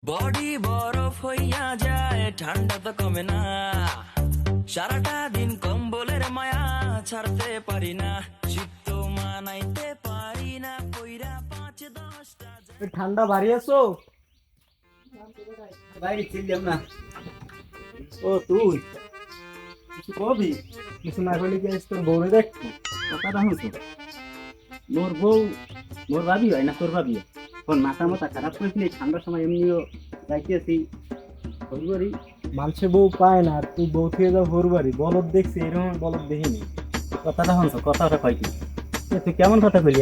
Body বরফ হইয়া যায়, ঠান্ডা তো কমে না। সারাটা দিন কম্বলের মায়া ছাড়তে পারি না, শীত তো মানাইতে পারি না, কইরা ৫-১০টা ঠান্ডা ভারী আছো? বাইরে ছিলাম না। ও তুই কিছু কবি? কিছু না করলে কি আজ তোর বউরে দেখবো? কথাটা হতো মোর বউ মোর ভাবি হয় না তোর ভাবি? তোর মাথা মাথা খারাপ করেছিলি ঠান্ডার সময় এমনিও যাইতেছি হরি মানুষে বউ পায় না, আর তুই বউ থেকে যাও হোর বাড়ি। বলদ দেখছি, এরকম বলদ দেখিনি। কথাটা হনছ কথাটা কয় কি তুই কেমন কথা কইলি?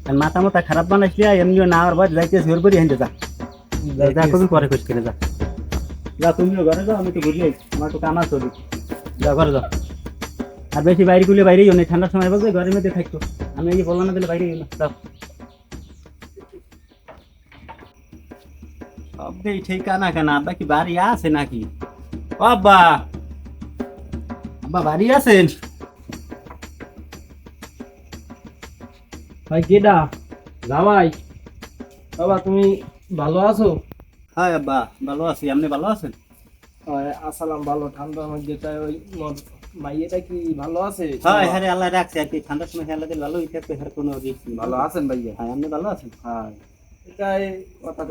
আর মাথা মাথা খারাপ বানাইছিলি এমনিও না আর বাদ যাইতেছি হোর বাড়ি হেঁটে যা যা কবি পরে কইস কিনে যা যা তুমিও ঘরে যাও, আমি তো ঘুরি আমার তো কামা চলি যা ঘরে যাও। আর বেশি বাইরে গুলে বাইরেই নেই, ঠান্ডার সময় বলছে ঘরের মধ্যে থাকতো। আমি এই বললাম না দিলে বাইরে যাও। সবটাই ঠিকানা কেন? আব্বা কি বাড়ি আছে নাকি? ও আব্বা, আব্বা বাড়ি আছেন? ভাই কেডা? জামাই? বাবা তুমি ভালো আছো? হ্যাঁ আব্বা ভালো আছি, আপনি ভালো আছেন? আসসালাম, ভালো। ঠান্ডার মধ্যে তাই ওই মাইয়েটা কি ভালো আছে? হ্যাঁ হ্যাঁ আল্লাহ রাখছে আর কি, ঠান্ডার সময় আল্লাহ দিলে ভালোই থাকবে, আর কোনো রিস্ক নেই। ভালো আছেন ভাইয়া? হ্যাঁ আপনি ভালো আছেন? হ্যাঁ। এটাই কথা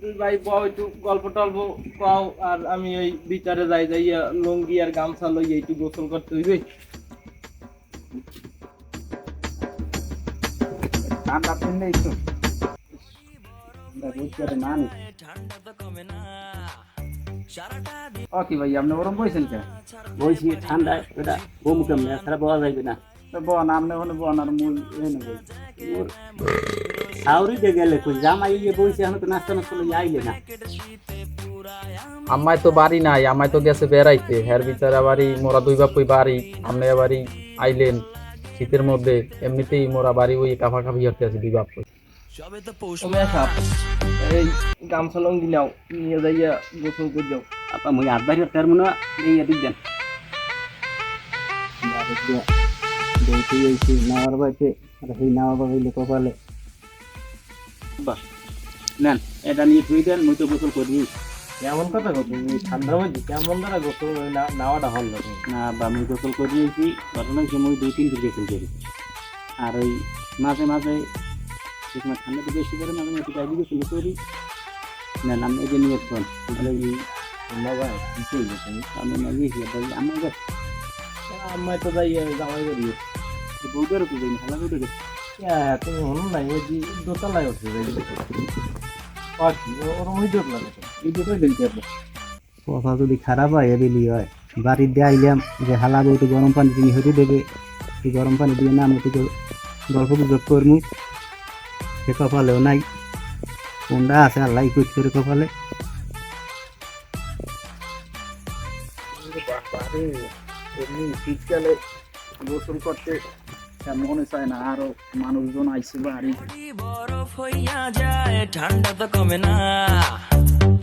দুই ভাই বউ একটু গল্প টল্প পাও, আর আমি ওই বিচারে যাই যাইয়া লুঙ্গি আর গামছা লইয়া একটু গোসল করতে হইবে। ঠান্ডা দিন একটু মানে ঠান্ডা তো কমে না, সারাটা দিন ও কি ভাই আপনি ওরম বইছেন কে? বইছি ঠান্ডা এটা বম কেমন ছাড়া বলা যাইবে না। বন আপনি ওখানে বন আর মূল এনে বই সাউরি দিয়ে গেলে কই জামাই ইয়ে বইছে, এখন তো নাস্তা নাস্তা লই আইলে না। আমায় তো বাড়ি নাই, আমায় তো গেছে বেড়াইতে। হ্যার বিচারা বাড়ি, মোরা দুই বাপুই বাড়ি, আপনি বাড়ি আইলেন শীতের মধ্যে। এমনিতেই মোরা বাড়ি ওই কাফাকাফি হতে আছে দুই বাপুই। সবে তো পৌষ তুমি সাপ এই গামছা লুঙ্গি নাও, নিয়ে যাইয়া গোসল করে যাও। আপা মুই আট বাড়ি তার মনে এই দিক দেন বলতে এইছি নাওয়ার বাড়িতে আর সেই নাওয়া বাড়িলে কপালে বাহ নেন এটা নিয়ে ধুই দেন, মুই তো গোসল করি। কেমন কথা কো তুমি? ঠান্ডার মধ্যে কেমন দ্বারা গোসল নাওয়াটা হল না তুমি? না বা মুই গোসল করি এইছি, ঘটনা হচ্ছে মুই 2-3 দিন গোসল করি। আর ওই মাঝে মাঝে যেসময় ঠান্ডা তো বেশি করে মাঝে মাঝে বাইরে গোসল করি। নেন আমি এই যে নিয়ে ফোন তাহলে এই বাবা কি কইলে তুমি? আমি না গিয়ে বলি আমার আমি তো যাই জামাই বাড়ি। বউটারও তো যাই ভালো করে গেছে। তুমি হলো নাই ওই যে দোতলায় উঠে যাই ওরম হইতে লাগে তো। এই দুটোই দিতে হবে। কথা যদি খারাপ হয় এদিলি হয়, বাড়ির দিয়ে আইলাম যে হালা বউ তো গরম পানি তিনি হইতে দেবে, এই গরম পানি দিয়ে না আমি তো গল্প গুজব করমু, সে কপালেও নাই। কোনটা আছে আল্লাহ করছে কপালে। শীতকালে গোসল করতে মনে চায় না, আরো মানুষজন আইসে বাড়ি। বরফ হইয়া যায়, ঠান্ডা তো কমে না,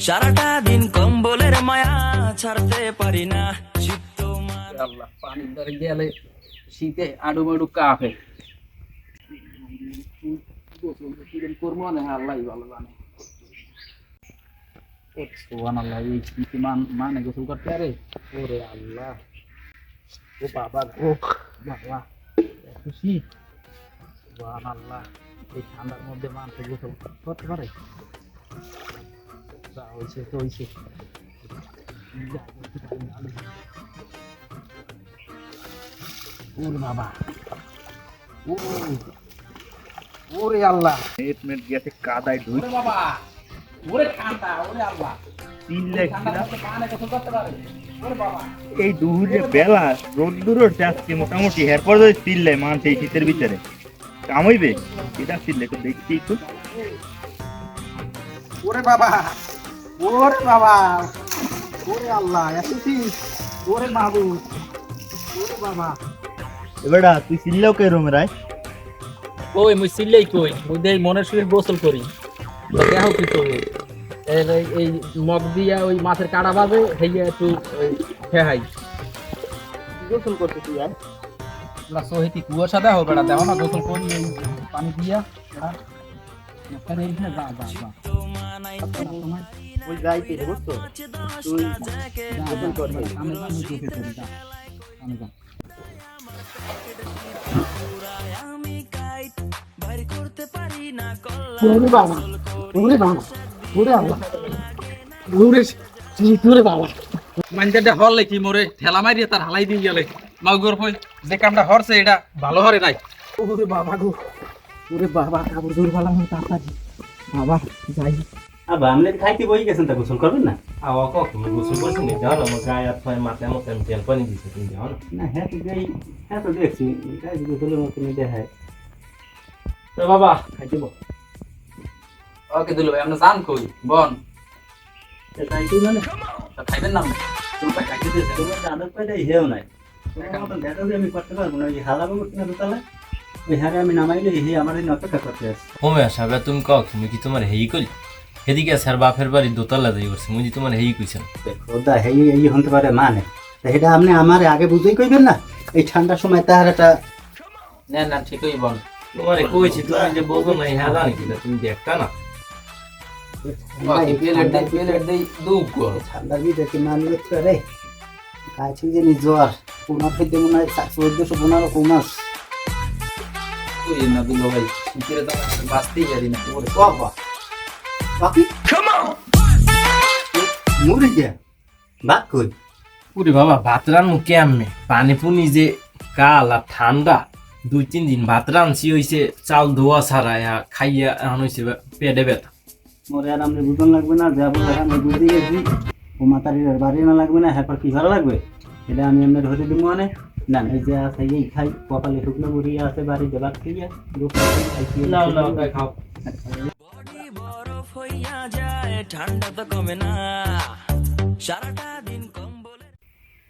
সারাটা দিন কম্বলের মায়া ছাড়তে পারি না, শীত তো আল্লাহ পানি ধরে গেলে শীতে আডু মাডু কাঁপে। করবো না, আল্লাহ ভালো জানে। সুবহানাল্লাহ, এই শীতে মানে গোসল করতে আরে ওরে আল্লাহ, ও বাবা গো বাবা, এত শীত! সুবহানাল্লাহ, এই ঠান্ডার মধ্যে মানুষ গোসল করতে পারে? যা হয়েছে তো হয়েছে। ওরে বাবা, ওরে আল্লাহ, মেট গেছে কাদায় ঢুই ওরে বাবা, ওরে ঠান্ডা, ওরে আল্লাহ, চিল্লে ঠান্ডার মধ্যে পানি গোসল করতে পারে? ওরে বাবা, এই দুপুরে বেলা রোদ্দুর যাচ্ছে মোটামুটি, এরপর যদি চিল্লে মানুষ এই শীতের ভিতরে কামইবে, এটা চিল্লে তো দেখছি একটু। ওরে বাবা, ওরে বাবা, ওরে আল্লাহ, এসেছিস? ওরে বাবু, ওরে বাবা। এবারটা তুই চিল্লেও কে রুমে রায়? কই মুই সিলেই কই মুই দেই মনের সুরে গোসল করি। দেখো কি তো এই মগ দিয়া ওই মাছের কাটা বাজে হেইয়া একটু খেহাই গোসল করতে তুই আর না সোহিতি কুয়াশা দেখো বেড়া, দেখো না গোসল করি এই পানি দিয়া বেড়া। যা যা যা। ওই যাইতে রে বুঝছো তুই গোসল কর হে। মাইন্ডারটা হরলে কি মোরে ঠেলা মারিয়ে তার হালাই দিয়ে গেলে মাগুর কই যে কামটা হরছে এটা ভালো হরে নাই। ওরে বাবা গো, ওরে বাবা, কাপড় দূর ভালো তাড়াতাড়ি বাবা যাই। আবার আপনি খাইতে বই গেছেন তা গোসল করবেন না? আওয়া কক তুমি গোসল করছো নি যাও না আমার গায়ে হাত পায়ে মাথায় মতো আমি তেল পানি দিছি তুমি যাও না না হ্যাঁ তো যাই, হ্যাঁ তো দেখছি এটা গোসলের মতো নিতে হয়। তো বাবা খাইতে বল ওকে দিল ভাই আমরা জান কই বন তাই তো মানে তা খাইবেন না তুমি ভাই খাইতে দিয়েছে তোমার আদত পাইটাই হেও নাই। তোমার মতন দেখা যায় আমি করতে পারবো না, ওই হালাবো না দোতলা ওই হারে আমি নামাইলে হে আমার এই অপেক্ষা করতে আসে। ওমে সাবে তুমি কক তুমি কি তোমার হেই করি এদিকে স্যার বাপের বাড়ি দোতলা যাই করছি মুই তোমার হেই কইছেন খোদা হেই এই হতে পারে মানে তা এটা আপনি আমার আগে বুঝেই কইবেন না এই ঠান্ডার সময় তাহার একটা না না ঠিকই বল তোমারে কইছি তুমি যে বলবো না হ্যাঁ জানি কি তুমি দেখতা না ওকে প্লেট দেই দুপ গো ঠান্ডার ভিতরে মানি হচ্ছে রে কাছে যে জ্বর কোনা ফেতে মনে হয় 1415 মাস কই না দিল ভাই শীতের তো বাঁচতেই পারি না ওরে বাবা বাকি মুড়ি দিয়া ভাত কই পুরি বাবা ভাত রান্নু কেমনে পানি পুনি যে কাল আর ঠান্ডা 2-3 দিন ভাত রানছি হইছে চাল ধোয়া ছাড়া খাইয়া এখন হইছে পেটে ব্যথা মোরে আর আপনি বুঝন লাগবে না যাবো আমি বুঝে গেছি ও মাতারির বাড়ি না লাগবে না হ্যাঁ কি ভালো লাগবে এটা আমি আপনার হতে দিব মানে না এই যে আছে এই খাই কপালে শুকনো মুড়ি আছে বাড়িতে ভাত খাইয়া লাও লাও খাও বডি বরফ হইয়া যায় ঠান্ডা তো কমে না সারাটা দিন কম্বলে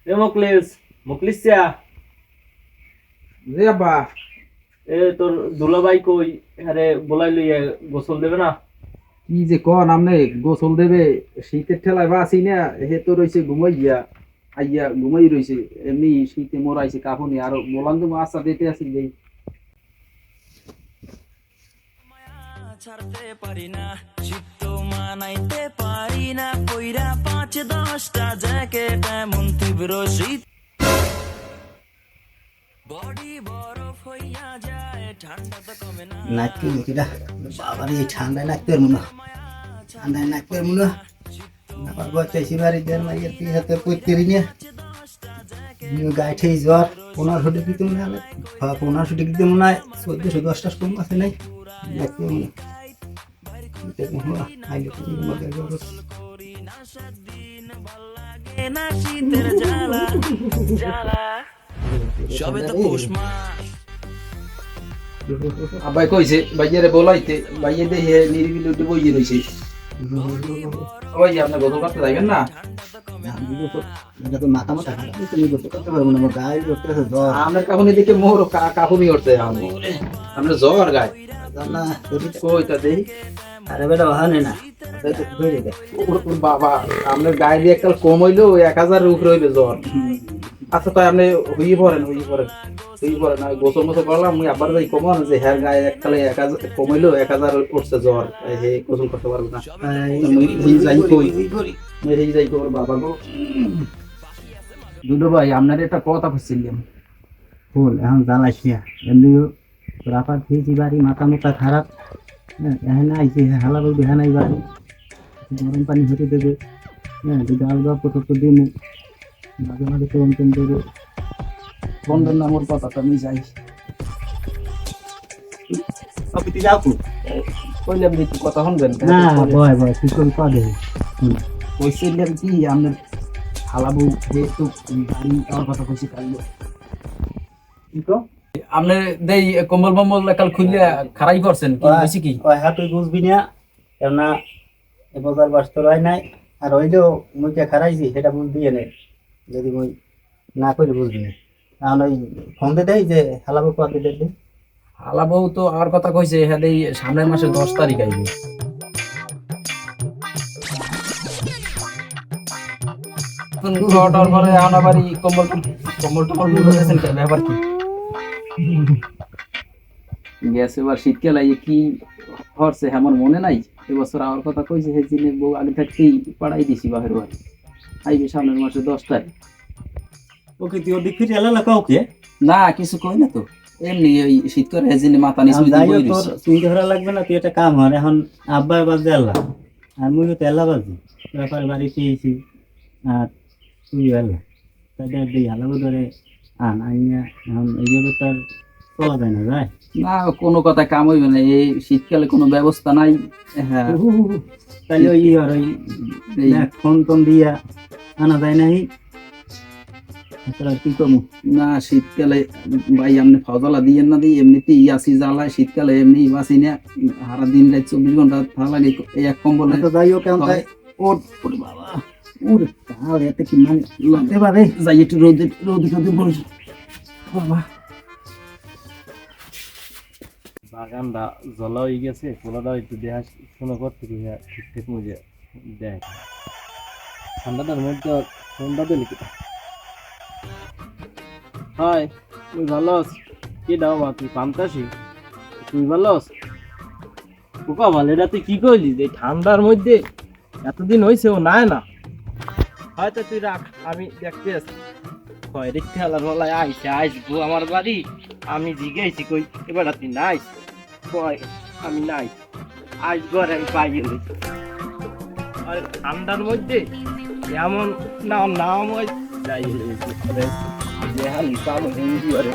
এ মুকলিসিয়া রে বাবা, এ তোর দুলাভাই কই আরে বলাই লইয়া গোসল দেবে না কি যে কন আমনে গোসল দেবে শীতের ঠেলায় বাসি না, হে তো রয়েছে ঘুমাইয়া আইয়া ঘুমাই রয়েছে এমনি শীতে মরাইছে কাপড় নিয়ে আর বলান তো আশা দিতে আসি দেই ছাড়তে পারি না শীত তো মানাইতে পারি না পইরা 5-10টা জ্যাকেট এমন তীব্র শীত বডি বরফ হইয়া যায় ঠান্ডা তো কমে না নাকি মুখিটা বাবার এই ঠান্ডায় নাকতে মনে ঠান্ডায় নাকতে মনে আবার বচাইছি বাড়ি দেড় মাইয়ের 3 নিয়ে গাইঠেই জ্বর 1500 ডিগ্রি মনে হবে 1500 ডিগ্রিতে মনে হয় 1410টা কম আছে নাই নাকতে মনে না শীতের জ্বালা জ্বালা সবে তো পৌষ মাস আব্বাই কইছে ভাইয়ারে বলাইতে ভাইয়া দেখে নিরিবিলি উঠে বইয়ে রয়েছে ওই যে আপনি গোসল করতে যাইবেন না এটা তো মাথা মাথা খারাপ তুমি গোসল করতে পারবো না আমার গায়ে করতে আছে জ্বর আপনার কাকুনি দেখে মোর কাকুনি উঠছে আপনার জ্বর গায়ে না কই তা দেই আরে বেটা ওখানে না ওর বাবা আপনার গায়ে দিয়ে একটা কম হইলো 1000 উপরে হইবে জ্বর আচ্ছা তাই আপনি হইয়ে পড়েন আমি গোসল মোসল করলাম মুই আবার যাই কমান যে হ্যাঁ গায়ে এককালে 1000 কম হইলো 1000 উঠছে জ্বর হে গোসল করতে পারবো না যাই কই এই যাই কই বাবা গো দুটো ভাই আপনার একটা কথা বলছিলাম ফুল এখন জ্বালাইছি এমনি রাফা খেয়েছি বাড়ি মাথা মাথা খারাপ হ্যাঁ এখানে আইসি হালা বলবি হ্যাঁ নাই বাড়ি গরম পানি হতে দেবে হ্যাঁ ডাল গল্প টপ দিন মাঝে মাঝে কম কম দেবে বন্ধুর নামর কথাটা আমি যাই অপিতি যাও কইলাম যে একটু কথা শুনবেন না বয় বয় তুই কোন পাবে কইছিলাম কি আপনার হালাবু যেহেতু গাড়ি আমার কথা কইছি কালকে কি কো আপনি দেই কম্বল বম্বল কাল খুললে খারাই করছেন কি হইছে কি ওই হাত তুই বুঝবি না কেননা এ বাজার বাস্তর হয় নাই আর হইলেও মুখে খারাইছি সেটা বুঝবি না যদি মুই না করে বুঝবি না কারণ ওই ফোন দে দেয় যে হালাবো কত দেখবি হালাবু তো আর কথা কইছে হ্যাঁ দেই সামনের মাসে 10 তারিখ আইবে অর্ডার করে আনাবারি কম্বল টম্বল বলেছেন কেন ব্যাপার কি গ্যাস এবার শীতকাল আইয়ে কি হরছে আমার মনে নাই এবছর আমার কথা কইছে সেই দিনে বউ আগে থাকতেই পাড়াই দিছি বাহির বাড়ি আইবে সামনের মাসে 10 তারিখ। ওকে তুই ওদিক ফিরে এলো না কাউকে না কিছু কই না তো, এমনি ওই শীত করে হেজিনে মাথা নিচু দিয়ে যাই হোক বই তোর রইছে। চিন্তা করা লাগবে না, তুই একটা কাম হর এখন আব্বা বাজে আল্লাহ আর মুই তো এল্লা বাজি ব্যাপার বাড়িতে এসি আর তুই এল্লা তাদের দিই হালাবো ধরে আনিয়া এখন এইভাবে তার চলা যায় না যায় না কোনো কথা কাম হইবে না, এই শীতকালে কোনো ব্যবস্থা নাই। হ্যাঁ তাহলে ওই আর ওই এই ফোন টোন দিয়া আনা যায় নাই তাহলে কি করবো না শীতকালে ভাই আপনি ফজলা দিয়েন না দিই এমনিতেই আসি জ্বালায় শীতকালে এমনি বাসি না সারা দিন রাত 24 ঘন্টা থাকা লাগে এই এক কম্বল তো যাই হোক এখন তাই ওর ওরে বাবা ওরে তাহলে এতে কি মানে লাগতে পারে যাই একটু রোদে রোদে রোদে বসে বাবা। বাগানটা জ্বলা হয়ে গেছে, পোলাটাও একটু দেখা শোনা করতে ঠিকঠাক মজে দেয়। ঠান্ডাটার মধ্যে ঠান্ডা দিলে কি হাই তুই ভালো আছ? কি দাও বা তুই পান্তাসি, তুই ভালো আছ? পোকা ভালো, এটা তুই কি করলি যে ঠান্ডার মধ্যে এতদিন হয়েছে ও নাই না? হয়তো তুই রাখ, আমি দেখতে আসি। কয় রে খেলার বেলায় আইসে আসবো আমার বাড়ি, আমি জিজ্ঞাসি কই এবার তুই নাই, কয় আমি নাই আসবো আর আমি পাই গেলি। আর ঠান্ডার মধ্যে এমন নাম নাম হয় যাই হালি কাম হিন্দি আরে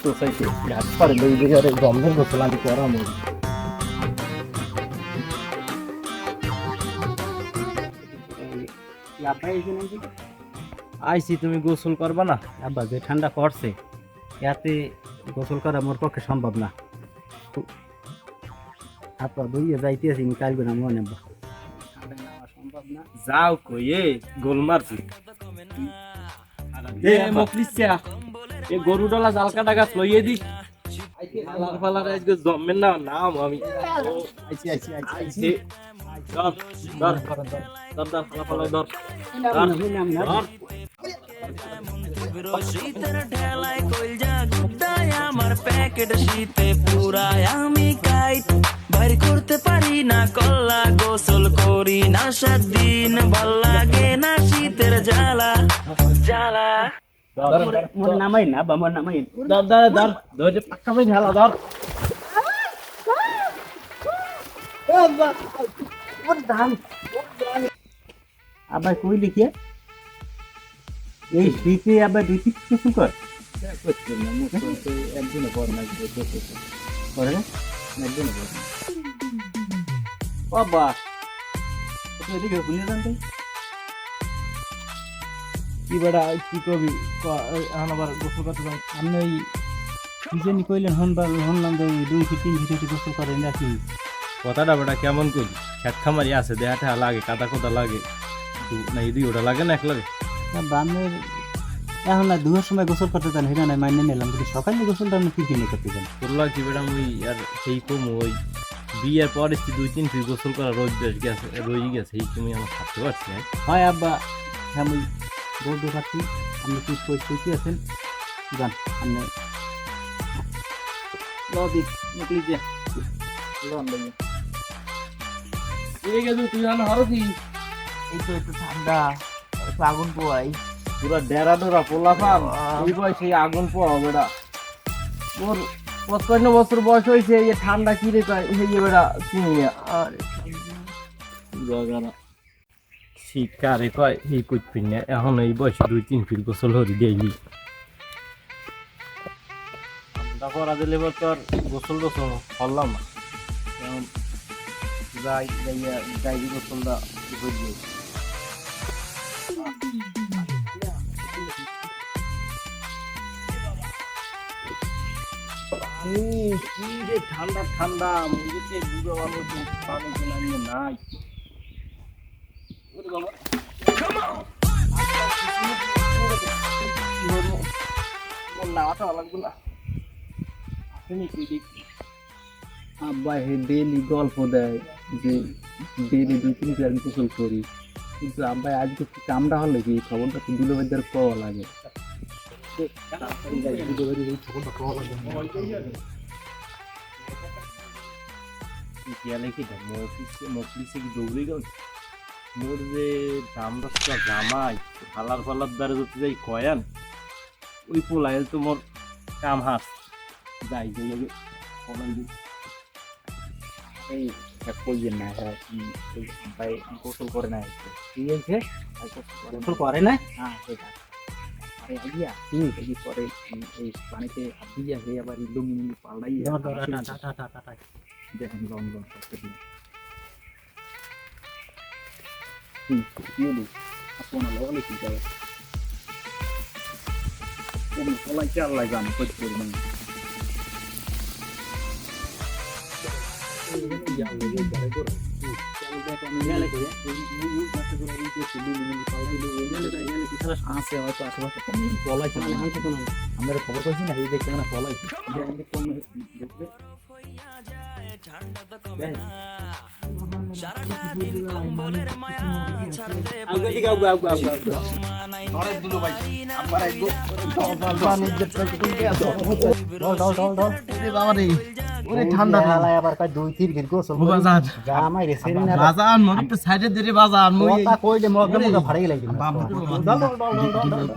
সোসাইটি হাত পারে লই দিয়ে আরে গন্ধের গোসল আমি করাম। আইসি তুমি গোসল করবা না? আব্বা যে ঠান্ডা পড়ছে এতে গোসল করা মোর পক্ষে সম্ভব না। আপা দইয়ে যাইতে আছি কালকে না মনে আব্বা সম্ভব না। যাও কইয়ে গোল মারছি এ মকলিসা এ গরু ডলা জাল কাটা গাছ লইয়ে দি ফালার ফালার আজকে জমেন না নাম আমি আইছি আইছি আইছে ধর ধর ধর ধর ফালা ফালা ধর ধর শীতের ঠেলায় কইলজা গুদায় আমার প্যাকেট শীতে পুরায় আমি কাইট বাইর করতে পারি না কল্লা গোসল করি না 7 দিন ভাল লাগে না শীতের জ্বালা জ্বালা মোর নামাই না বা মোর নামাই ধর ধর ধর ধর পাক্কা মে ঢালা ধর আবার কই লিখিয়া এই শীতে আবার দুই তিন কিছু কর একদিনে পর না করে না একদিনে পর বাবা এদিকে শুনে জানতে কি বেড়া কি করবি এখন আবার গোসল করতে যাই আপনি ওই কি জানি কইলেন হনলাম যে 2-3 ভিডিওটি গোসল করেন নাকি কথাটা বেটা কেমন করি খেত খামারি আছে দেহাটা লাগে কাদা কোদা লাগে না এই দুই ওটা লাগে না এক লাগে বামের এখন না দুয়ার সময় গোসল করতে চান হিরা নাই মাইনে নিলাম কিন্তু সকালে গোসলটা আপনি কি কিনে করতে চান তোরলা কি বেটা মুই আর সেই কম ওই বিয়ের পরে 2-3 ফির গোসল করা রোজ গেছে রয়ে গেছে এই তুমি আমার থাকতে পারছি না হয় আব্বা হ্যাঁ আমি বলতে পারছি আপনি কি পরিস্থিতি আছেন যান আপনি লবি নিকলি যা লন লইয়া এই গেছে তুই জানো হারো কি এই তো একটু ঠান্ডা একটু আগুন পোয়াই পুরা ডেরা ডোরা পোলা পান এই বয়সে আগুন পোয়া বেটা ওর 55 বছর বয়স হয়েছে এই ঠান্ডা কি রে কয় এই বেটা চিনি আর শীতকালে কয় এই কুচপিন না এখন এই বয়সে 2-3 ফিল গোসল হরি ডেইলি ঠান্ডা পড়া দিলে তোর গোসল টোসল করলাম না এখন যাই যাই গোসলটা হয়ে কি রে ঠান্ডা ঠান্ডা মুখে বুড়ো মানুষ পানি কিনা নিয়ে নাই নাওয়াটা লাগবে না আব্বা হে ডেলি গল্প দেয় যে ডেলি 2-3 বার গোসল করি কিন্তু আব্বা আজকে কি কামটা হলো কি খবরটা তো দিল বেদার পাওয়া লাগে গেলে কি মকলিসে কি দৌড়ে গেল মোর যে দামদস্তা জামাই ফালার দ্বারা যদি যাই কয়ান ওই পোলাইল তো মোর কাম হাস যাই যাই আগে কমান দিই এই কইছেন না ভাই গোসল করে না কি হয়েছে গোসল করে না হ্যাঁ সেটা আরে আইয়া এই পরে এই পানিতে হাত দিয়া হয়ে আবার লুঙ্গি পাল্টাইয়া দেখেন লং লং করতে দিন কি হলো আপনার লগলে কি যায় কোন কলাই চাল লাগান কই করব আছে হয়তো আশেপাশে পলাইছে আমরা খবর পাইছি না এই দেখতে না পলাইছে ঠান্ডা আবার কয় 2-3 দিন গোসল জামাই রে সেরি না বাজান মোর একটু সাইডে দে রে বাজান মই কথা কইলে মগটা মগটা ফাড়াই লাগি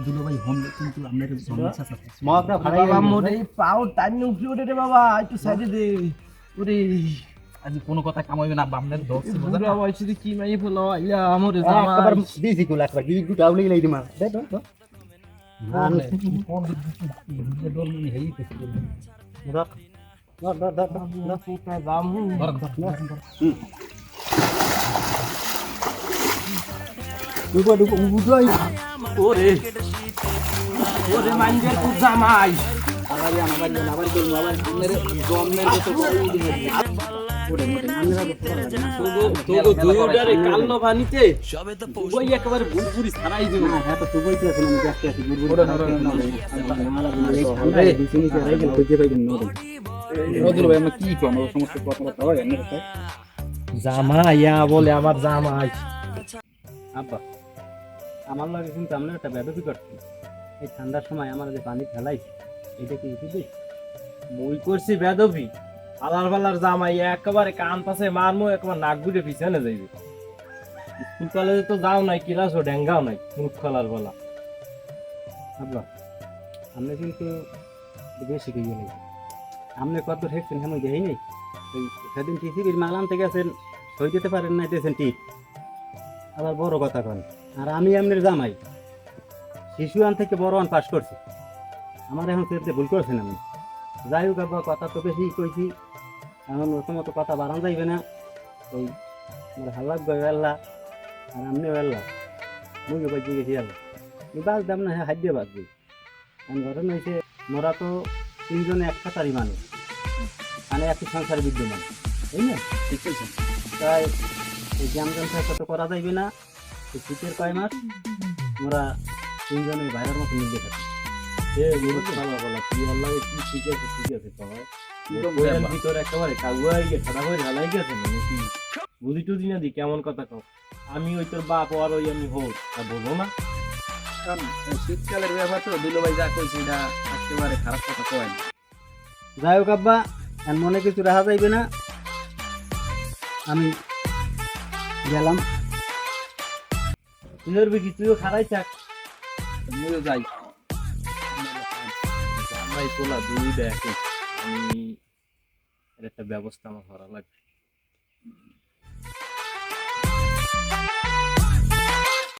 দুলো ভাই হোম কিন্তু আপনার সমস্যা আছে মগটা ফাড়াই বাবা মোর এই পাও টাইনে উঠে ওঠে রে বাবা একটু সাইডে দে ওরে আজ কোনো কথা কামাইবে না বামনের দোষ বুড়া বয়সে যে কি মাই ফেলো ইয়া আমার একবার জামা দিছি গুলা একবার দিবি গুটা উলি লাগি দিমা দে দে ওরে ওরে মাইন্ডের খুব জামাই তোগো দুইটারে কাল্লো পানিতে ওই একেবারে বুড়বুড়ি ছাড়াই দেব কি কোন সমস্ত কথাবার্তা হয় জামাইয়া বলে আমার জামাই আব্বা আমার লাগে কিন্তু আমরা একটা ব্যবস্থা করছি এই ঠান্ডার সময় আমার যে পানি ফেলাইছে এটা কি উচিত মই করছি বেদবি আলার বালার জামাই একেবারে কান পাশে মারমো একবার নাক গুড়ে পিছনে যাইবে স্কুল কলেজে তো যাও নাই ক্লাসও ডেঙ্গাও নাই মুখ খোলার বেলা আব্বা আমরা কিন্তু বেশি গিয়ে নেই আপনি কত ঠেকছেন আমি দেখি নেই ওই সেদিন টিসিবির মাল আনতে গেছেন সই দিতে পারেন না দিয়েছেন ঠিক আবার বড় কথা কন আর আমি আপনার জামাই শিশু আন থেকে বড় আন পাস করছি আমার এখন সেটা ভুল করছেন আমি যাই হোক আব্বা কথা তো বেশি কইছি এখন প্রথমত কথা বাড়ান যাইবে না ওই আমার হাল্লাক গয় আল্লাহ আর আপনিও আল্লাহ মুখে বাজি গেছি আল্লাহ বাস দাম না হ্যাঁ হাত দিয়ে বাঁচবি কারণ ঘটনা হয়েছে মোরা তো তিনজনে এক খাতারই মানুষ মানে একই সংসারে বিদ্যমান তাই না ঠিক আছে তাই এই জামজাম থাকা তো করা যাইবে না এই শীতের কয় মাস মোরা তিনজনে বাইরের মতো নিজে থাকি বুঝি টুজি না দি কেমন কথা কও আমি ওই তোর বাপ আর ওই আমি হোক তা বোঝো না কারণ শীতকালের ব্যাপার তো দুলো ভাই যা কইছে এটা একেবারে খারাপ কথা কয় না যাই হোক আব্বা আর মনে কিছু রাখা যাইবে না আমি গেলাম তুই ধরবি কি তুইও খারাই থাক মরে যাই জামাই তোলা দুইটা একই আমি এর একটা ব্যবস্থা আমার করা লাগবে